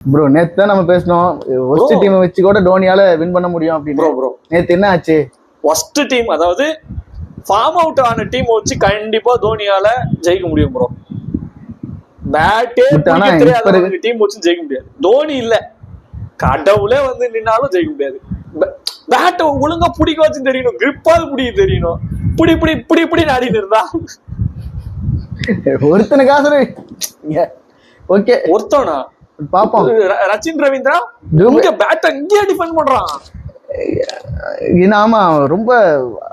Bro நேத்து தான் நம்ம பேசணும் ஒஸ்ட் டீம் வச்சு கூட டோனியால வின் பண்ண முடியும் அப்படின்னு. ப்ரோ நேத்து என்ன ஆச்சு? ஒஸ்ட் டீம், அதாவது ஃபார்ம் அவுட் ஆன டீம் வச்சு கண்டிப்பா தோனியால ஜெயிக்க முடியும் ப்ரோ. பேட்டே தெரியாத டீம் வச்சு ஜெயிக்க முடியாது. தோனி இல்ல, கடவுளே வந்து நின்னாலும் ஜெயிக்க முடியாது. பேட்டை ஒழுங்கா பிடிக்க வச்சு தெரியணும், கிரிப்பாவது பிடிக்க தெரியணும். இப்படி இப்படி இப்படி இப்படி ஆடிட்டு இருந்தா ஒருத்தனுக்காக ஓகே ஒருத்தனா பாப்போம். ரச்சின் ரவீந்திரா பேட் அங்கேயே டிஃபெண்ட் பண்றான். ஆமா, ரொம்ப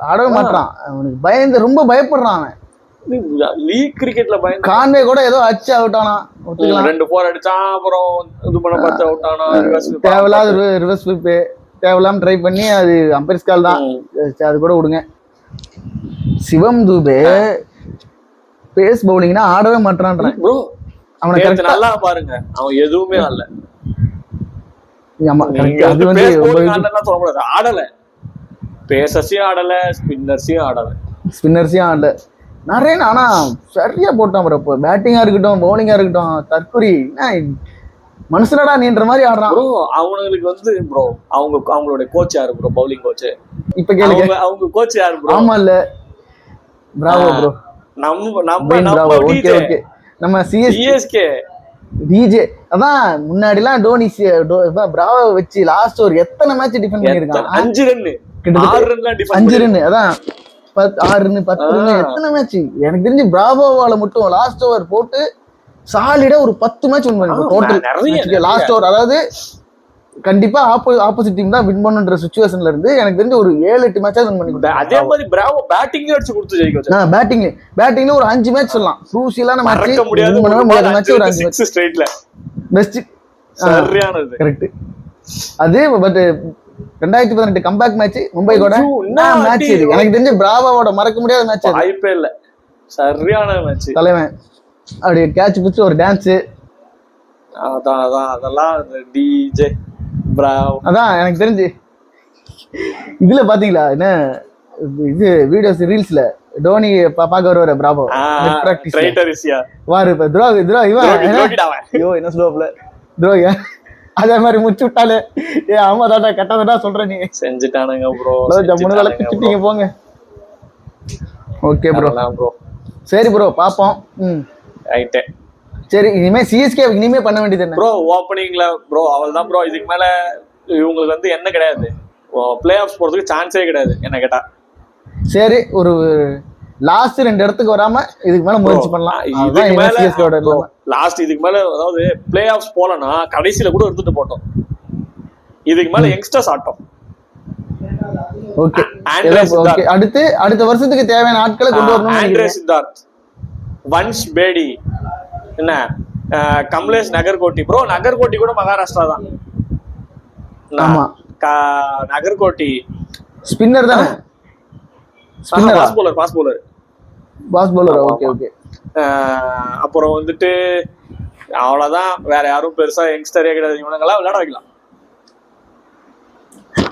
ஆடவே மாட்டான். அவனுக்கு பயந்து ரொம்ப பயப்படுறான் அவன். லீக் கிரிக்கெட்ல பயந்து கான்வே கூட ஏதோ அடிச்சு அவுட் ஆனா, 2 4 அடிச்சான். அப்புறம் இது பண்ண பார்த்து அவுட் ஆனா. தேவையில்லாத ரிவர்ஸ் ஸ்வீப் தேவையில்லாம ட்ரை பண்ணி அது அம்பையர்ஸ் கால் தான். அது கூட விடுங்க. சிவம் தூபே பேஸ் பவுலிங்னா ஆடவே மாட்டான்றான் ப்ரோ. அவனை நல்லா பாருங்க, அவன் எதுவுமே ஆடல. அது வந்து ஆடல, பேசர்ஸையும் ஆடல, ஸ்பின்னர்ஸையும் ஆடல. நிறைய ஆனா சரியா போட்டான் ப்ரோ. இப்போ பேட்டிங்கா இருக்கட்டும், பவுலிங்கா இருக்கட்டும், தற்கொலை மனுஷனடா நீன்ற மாதிரி ஆடுறான் ப்ரோ. அவங்களுக்கு வந்து ப்ரோ அவங்களோட கோச் யாரு ப்ரோ? பவுலிங் கோச் இப்ப கேளுங்க, அவங்க கோச் யாரு ப்ரோ? ஆமா இல்ல, பிராவோ ப்ரோ. நம்ம சிஎஸ்கே டிஜே அதான் முன்னாடிலாம் டோனி பிராவோ வச்சு லாஸ்ட் ஒரு எத்தனை மேட்ச் டிஃபெண்ட் பண்ணிருக்கான்? 5 ரன் 5 ரன், அதான் 6 ரன் 10 ரன் எத்தனை மேட்ச். எனக்கு தெரிஞ்சு பிராவோவால மட்டும் லாஸ்ட் ஓவர் போட்டு சாலிடா ஒரு 10 மேட்ச் வின் பண்ணிருக்கோம் டோட்டல் லாஸ்ட் ஓவர். அதாவது கண்டிப்பா ஆப்போசிட் டீம் தான் வின் பண்ணுன்ற சிச்சுவேஷன்ல இருந்து எனக்கு தெரிஞ்சு ஒரு 7-8 மேட்சா வின் பண்ணி. அதே மாதிரி பிராவோ பேட்டிங் அடிச்சு கொடுத்து ஜெயிக்க வச்சான். பேட்டிங்ல ஒரு 5 மேட்ச் சொல்லலாம். க்ரூஷியலான மேட்ச், வின் பண்ணவே முடியாத மேட்ச் ஒரு 5 மேட்ச் ஸ்ட்ரைட்ல பெஸ்ட் சரியானது. கரெக்ட். அது பட் 2018 கம்பேக் மேட்ச் மும்பை கூட மேட்ச் இது எனக்கு தெரிஞ்சு பிராவோட மறக்க முடியாத மேட்ச். வாய்ப்பே இல்ல, சரியான மேட்ச். தலைவன் அப்படியே கேட்ச் பிடிச்சு ஒரு டான்ஸ், அதெல்லாம் டிஜே பிராவோ. அதான் எனக்கு தெரிஞ்சு இதுல பாத்தீங்களா என்ன இது வீடியோஸ் ரீல்ஸ்ல டோனி பாக்க வருவாரு பிராவோ வாரு இப்ப துரோகி ஐயோ என்ன ஸ்லோப்ல துரோகி அதே மாதிரி முடிச்சு விட்டாலே ஆமா தாட்டா கட்டாதடா சொல்றேன். நீ செஞ்சுட்டானுங்க ப்ரோ, ஜம்முன்னு வேலை பிச்சுட்டீங்க போங்க. ஓகே ப்ரோ, சரி ப்ரோ பாப்போம். ரைட், சரி இனிமே சிஎஸ்கே இனிமே பண்ண வேண்டியது என்ன ப்ரோ? ஓப்பனிங்ல ப்ரோ அவள்தான் ப்ரோ. இதுக்கு மேல இவங்களுக்கு வந்து என்ன கிடையாது, பிளே ஆஃப்ஸ் போறதுக்கு சான்ஸே கிடையாது என்ன கேட்டா. சரி, ஒரு லாஸ்ட் 2 இடத்துக்கு வராம இதுக்கு மேல முயற்சி பண்ணலாம். லாஸ்ட் இதுக்கு மேல அதாவது பிளே ஆஃப்ஸ் போலனா கடைசியில கூட எடுத்துட்டு போட்டோம். இதுக்கு மேல யங்ஸ்டர்ஸ் ஆட்டம். ஓகே, அடுத்த வருஷத்துக்கு தேவையான ஆட்களை கொண்டு வரணும். ஆண்ட்ரே சித்தார்த், வன்ஷ் பேடி, என்ன கமலேஷ் நகர்கோட்டி ப்ரோ. நகர்கோட்டி கூட மகாராஷ்டிரா தான். ஆமா, நகர்கோட்டி ஸ்பின்னர் தானே? Fast bowler. ஓகே. அப்புறம் வந்துட்டு அவ்வளவுதான், வேற யாரும் பெருசா யங்ஸ்டரே கிடையாது. இவனுங்கெல்லாம் விளையாட வைக்கலாம்.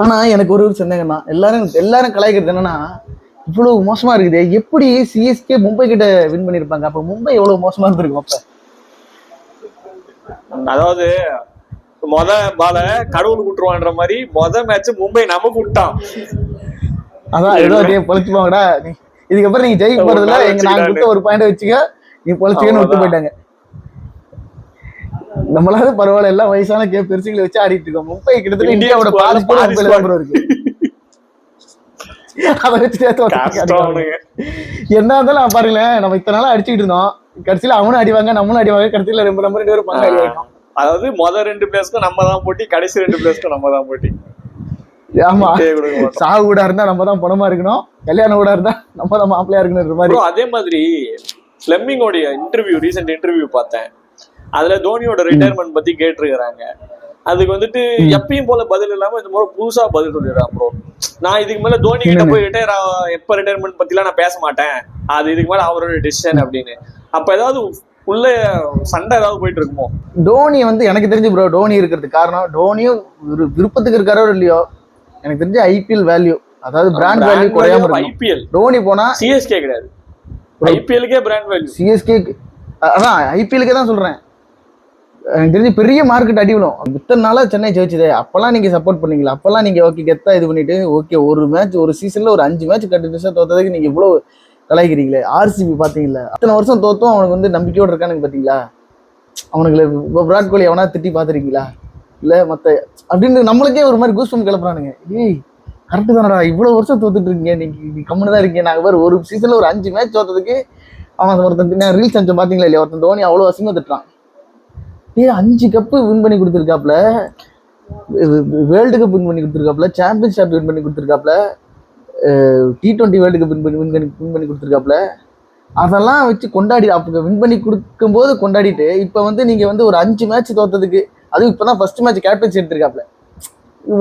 ஆனா எனக்கு ஒரு சந்தேகம் தான், எல்லாரும் கலாய்க்கிறது என்னன்னா, இவ்வளவு மோசமா இருக்குது, எப்படி சிஎஸ்கே மும்பை கிட்ட வின் பண்ணிருப்பாங்க? அப்ப மும்பை எவ்வளவு மோசமா இருந்திருக்கும் அப்ப? அதாவது மொத பால கடவுள் விட்டுருவான்ற மாதிரி மேட்ச் மும்பை நமக்கு விட்டான். அதான் ஏதோ பொழைச்சுப்பாங்கடா, இதுக்கப்புறம் நீங்க ஜெயிக்க போறதுல நாங்க கொடுத்த ஒரு பாயிண்ட் வச்சுக்க, நீ பொழைச்சுக்கன்னு விட்டு போயிட்டாங்க. நம்மளால பரவாயில்ல, எல்லாம் வயசான பெருசுகளை வச்சு ஆடிட்டு இருக்கோம். மும்பை கிட்டத்தட்ட இந்தியாவோட பாதிப்பு இருக்கு. அதை வச்சு என்ன இருந்தாலும் பாருங்களேன், நம்ம இத்தனை நாளா அடிச்சுட்டு இருந்தோம், கடைசியில அவனும் அடிவாங்க நம்மளும் அடிவாங்க, கடைசியில நம்ம 2 பேரும் பங்காளி ஆயிடும். அதாவது முதல் 2 பிளேஸ்க்கும் நம்ம தான் போட்டி, கடைசி 2 பிளேஸ்க்கும் நம்ம தான் போட்டி. ஆமா, சாவு கூட இருந்தா நம்ம தான் பணமா இருக்கணும், கல்யாணம் கூட இருந்தா நம்ம தான் மாப்பிள்ளையா இருக்கணும் மாதிரி. அதே மாதிரி ஃபிளெமிங்கோட ரீசெண்ட் இன்டர்வியூ பார்த்தேன். அதுல தோனியோட ரிட்டையர்மெண்ட் பத்தி கேட்டிருக்கிறாங்க. அதுக்கு வந்துட்டு எப்பயும் போல பதில் இல்லாம இந்த மாதிரி புதுசா பதில் சொல்லிடுறான் ப்ரோ. நான் இதுக்கு மேல தோனி கிட்ட போய் எப்ப ரிட்டையர்மெண்ட் பத்தி எல்லாம் நான் பேச மாட்டேன், அது இதுக்கு மேல அவரோட டிசிஷன் அப்படின்னு. அப்ப ஏதாவது உள்ள சண்டை ஏதாவது போயிட்டு இருக்குமோ? டோனி வந்து எனக்கு தெரிஞ்சு ப்ரோ, டோனி இருக்கிறதுக்கு காரணம், டோனியும் விருப்பத்துக்கு இருக்காரோ இல்லையோ, எனக்கு தெரிஞ்சு ஐபிஎல் வேல்யூ, அதாவது பிராண்ட் வேல்யூ குறையாம இருக்கும். ஐபிஎல் டோனி போனா சிஎஸ்கே கிடையாது, ஐபிஎல்லுக்கே பிராண்ட் வேல்யூ. சிஎஸ்கே அதான் ஐபிஎல்லுக்கே தான் சொல்றேன். எனக்கு தெரிஞ்சு பெரிய மார்க்கெட் அடி விழும். இத்தனை நாளா சென்னை ஜெயிச்சதே, அப்பெல்லாம் நீங்க சப்போர்ட் பண்ணீங்களா? அப்பெல்லாம் நீங்க ஓகே கெத்தா இது பண்ணிட்டு ஓகே ஒரு மேட்ச் ஒரு சீசன்ல ஒரு 5 மேட்ச் கண்டினியூஸா தோத்ததுக்கு நீங்க இவ்வளவு கலாய்க்கிறீங்களே. ஆர்சிபி பாத்தீங்களா, அத்தனை வருஷம் தோத்தும் அவனுக்கு வந்து நம்பிக்கையோடு இருக்கானுங்க பாத்தீங்களா? அவனுக்கு விராட் கோலி எவனா திட்டி பாத்துருக்கீங்களா? இல்ல மத்த அப்படின்னு நம்மளுக்கே ஒரு மாதிரி கூஸ்பம் கிளப்புறானுங்க. ஏய் கரெக்டு தானடா, இவ்வளவு வருஷம் தோத்துட்டு இருக்கீங்க, நீங்க கம்முன்னு தான் இருக்கீங்க. நாங்க வேறு ஒரு சீசன்ல ஒரு 5 மேட்ச் தோத்ததுக்கு அவன் ஒருத்தன் ரீல்ஸ் அனுப்பிச்சு பாத்தீங்களா இல்லையா, ஒருத்தன் தோனி அவ்வளவு அசிங்கமா திட்டுறான். 5 கப்பு வின் பண்ணி கொடுத்துருக்காப்ல, வேர்ல்டு கப் வின் பண்ணி கொடுத்துருக்காப்ல, சாம்பியன்ஷிப் வின் பண்ணி கொடுத்துருக்காப்ல, T20 வேர்ல்டு கப் வின் பண்ணி கொடுத்துருக்காப்ல. அதெல்லாம் வச்சு கொண்டாடி அப்ப வின் பண்ணி கொடுக்கும் போது கொண்டாடிட்டு இப்ப வந்து நீங்க வந்து ஒரு 5 மேட்ச் தோத்ததுக்கு, அதுவும் இப்பதான் ஃபர்ஸ்ட் மேட்ச் கேப்டன்சி எடுத்திருக்காப்ல,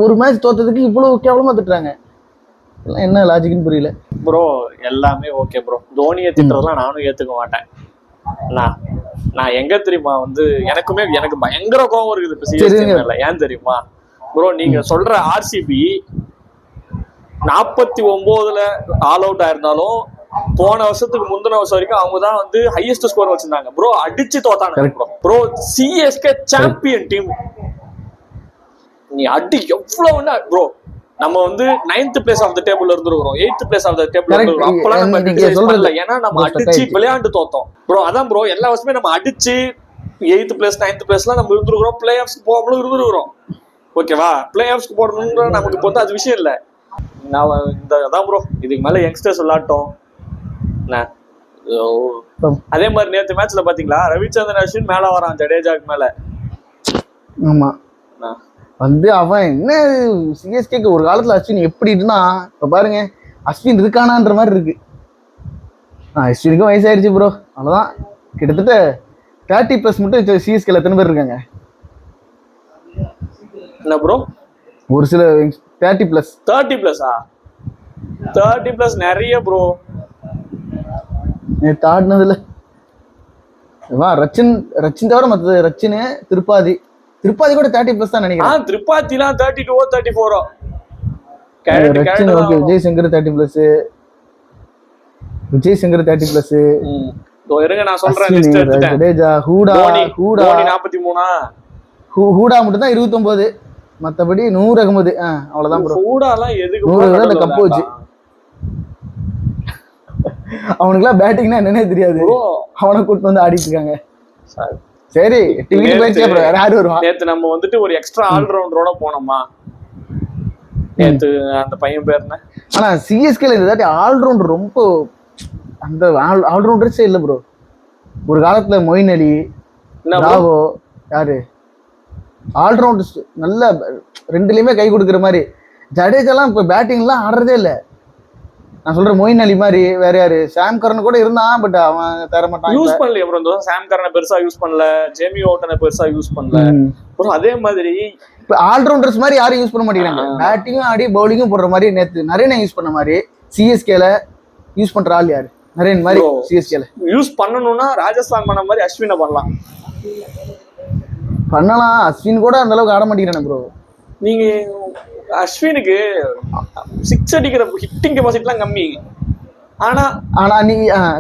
ஒரு மேட்ச் தோத்ததுக்கு இவ்வளவு கேவலமா திட்டுறாங்க. என்ன லாஜிக்னு புரியல ப்ரோ. எல்லாமே ஓகே ப்ரோ, தோனியை திட்டுறதுலாம் நானும் ஏத்துக்க மாட்டேன். நான் எங்க தெரியுமா வந்து எனக்கு பயங்கர கோவம் இருக்குது இப்ப சிஎஸ்கே மேல. ஏன் தெரியுமா ப்ரோ, நீங்க சொல்ற ஆர்சிபி 49ல ஆல் அவுட் ஆயிருந்தாலும் போன வருஷத்துக்கு முந்தின வருஷம் வரைக்கும் அவங்கதான் வந்து ஹையஸ்ட் ஸ்கோர் வச்சிருந்தாங்க ப்ரோ, அடிச்சு தோத்தாங்க ப்ரோ. சிஎஸ்கே சாம்பியன் டீம், நீ அடி எவ்வளவு ப்ரோ. நம்ம வந்து 9th place of the table இருந்துருக்கோம், 8th place of the table இருந்துருக்கோம். அப்பெல்லாம் நம்ம கிரிட்டிசைஸ் பண்ணல, ஏன்னா நம்ம அடிச்சு விளையாண்டு தோத்தோம் ப்ரோ. அதான் ப்ரோ, எல்லா வருஷமே நம்ம அடிச்சு 8th பிளேஸ் 9th பிளேஸ்லாம் நம்ம இருந்துருக்கிறோம், பிளே ஆஃப்ஸ்க்கு போகாமலும் இருந்துருக்கிறோம். ஓகேவா, பிளே ஆஃப்ஸ்க்கு போடணும்ன்ற நமக்கு இப்போ வந்து அது விஷயம் இல்லை. நான் அதான் ப்ரோ, இதுக்கு மேல யங்ஸ்டர்ஸ் விளையாட்டோம். அதே மாதிரி நேற்று மேட்ச்ல பாத்தீங்களா, ரவிச்சந்திரன் அஸ்வின் மேல வரான் ஜடேஜாக்கு மேல. ஆமா வந்து அவன் என்ன சிஎஸ்கேக்கு ஒரு காலத்துல அஸ்வின் எப்படி இருந்தா இப்ப பாருங்க அஸ்வின் இருக்கானான்ற மாதிரி இருக்கு. அஸ்வினுக்கும் வயசாயிருச்சு ப்ரோ, அவ்வளவுதான். கிட்டத்தட்ட 30+ மட்டும் சிஎஸ்கேல எத்தனை பேர் இருக்காங்க என்ன ப்ரோ? ஒரு சில 30+. 30+ நிறைய ப்ரோ. தாடினதுல ரச்சின் தவிர மற்றது ரச்சின் திருப்பாதி கூட 30+ தான் நினைக்கிறேன். திருப்பாத்திலாம் 32 34. ஓகே, விஜய் சங்கர் 30+, இருங்க நான் சொல்றேன் லிஸ்ட் எடுத்துட்டேன். ஜடேஜா, ஹூடா 43, ஹூடா மட்டும் தான் 29, மத்தபடி 100 அகமது அவ்வளவுதான் ப்ரோ. ஹூடாலாம் எதுக்கு 100 அந்த கப்பு வச்சு அவனுக்குலாம் பேட்டிங்னா என்னன்னே தெரியாது, அவனை கூட்டு வந்து ஆடிட்டு இருக்காங்க. சரி யாரு வருவா? நேத்து நம்ம வந்துட்டு ஒரு எக்ஸ்ட்ரா ஆல்ரவுண்டரோட போனோமா நேத்து, அந்த பையன் பேர் என்ன? ஆனா சிஎஸ்கேல இந்த தாட்டி ஆல்ரவுண்டர் ரொம்ப அந்த ஆல்ரவுண்டர்ஸே இல்ல ப்ரோ. ஒரு காலத்துல மொயின் அலி, ராவோ, யாரு ஆல்ரவுண்டர்ஸ் நல்ல ரெண்டுலயுமே கை கொடுக்குற மாதிரி. ஜடேஜாலாம் இப்ப பேட்டிங்லாம் ஆடுறதே இல்லை. நான் சொல்றேன் மொயின் அலி மாதிரி. வேற யாரு, சாம் கரன் கூட இருந்தான், பட் அவன் தர மாட்டான், யூஸ் பண்ணல ப்ரோ. சாம் கரனை பெருசா யூஸ் பண்ணல, ஜேமி ஓட்டனை பெருசா யூஸ் பண்ணல ப்ரோ. அதே மாதிரி இப்ப ஆல்ரவுண்டர்ஸ் மாதிரி யாரும் யூஸ் பண்ண மாட்டேங்கிறாங்க. பேட்டிங்கும் ஆடி பவுலிங்கும் போடுற மாதிரி நேத்து நரேனை யூஸ் பண்ண மாதிரி சிஎஸ்கேல யூஸ் பண்ற ஆள் யாரு? நரேன் மாதிரி சிஎஸ்கேல யூஸ் பண்ணணும்னா ராஜஸ்தான் பண்ண மாதிரி அஸ்வினை பண்ணலாம். அஸ்வின் கூட அந்த அளவுக்கு ஆட மாட்டேங்கிறானே ப்ரோ. நீங்க அஸ்வினுக்கு 6 அடிக்கிற ஹிட்டிங் கெபாசிட்டிலாம் கம்மி. ஆனா நீ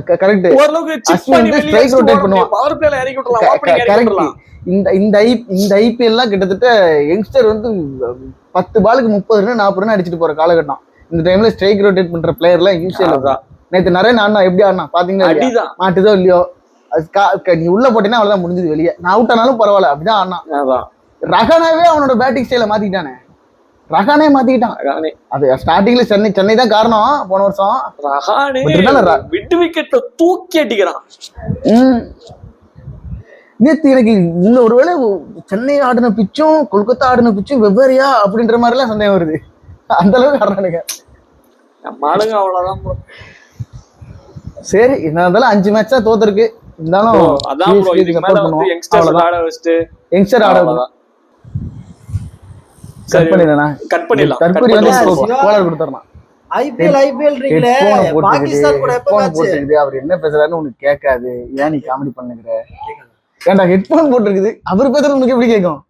கரெக்ட், ஓரளவுக்கு சிப் பண்ணி ஸ்ட்ரைக் ரொட்டேட் பண்ணுவான், பவர் பிளேல இறக்கி விட்டுறலாம், ஓபனிங் இறக்கி விட்டுறலாம். இந்த ஐபிஎல்லாம் கிட்டத்தட்ட யங்ஸ்டர் வந்து 10 பாலுக்கு 30 ரன் 40 ரன் அடிச்சுட்டு போற காலகட்டம். இந்த டைம்ல ஸ்ட்ரைக் ரொட்டேட் பண்ற பிளேயர்லாம் யூஸே இல்ல. நேத்து நரேன் ஆடினா எப்படி ஆடினா பாத்தீங்கன்னா, மாட்டுதோ இல்லையோ நீ உள்ள போட்டீங்கன்னா அவ்வளவுதான், முடிஞ்சது. வெளியே நான் அவுட் ஆனாலும் பரவாயில்ல, அப்படிதான் ஆடினா. ரஹானாவே அவனோட பேட்டிங் ஸ்டைல மாத்திக்கிட்டானே, ரஹானே மாத்திக்கிட்டான். அது ஸ்டார்டிங்ல சென்னை தான் காரணம் போன வருஷம். ரஹானே விட் விக்கெட்ல தூக்கி அடிக்கிறான். நேத்து எனக்கு இந்த ஒருவேளை சென்னை ஆடின பிச்சும் கொல்கத்தா ஆடின பிச்சும் வெவ்வேறையா அப்படின்ற மாதிரி எல்லாம் சந்தேகம் வருது. அந்த அளவுக்கு ஆடுறானுங்க மாடுங்க, அவ்வளவுதான். சரி, என்ன இருந்தாலும் 5 மேட்ச் தான் தோத்துருக்கு. இருந்தாலும் யங்ஸ்டர் ஆட கட் பண்ணிடலாம் கொடுத்துடலாம். அவர் என்ன பேசுறாருன்னு உனக்கு கேட்காது, ஏன் நீ காமெடி பண்ணுகிற? ஏன்டா ஹெட்போன் போட்டுருக்குது, அவர் பேசுறது உனக்கு எப்படி கேட்கும்?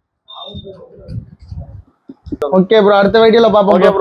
ஓகே ப்ரோ, அடுத்த வீடியோல பாப்போம்.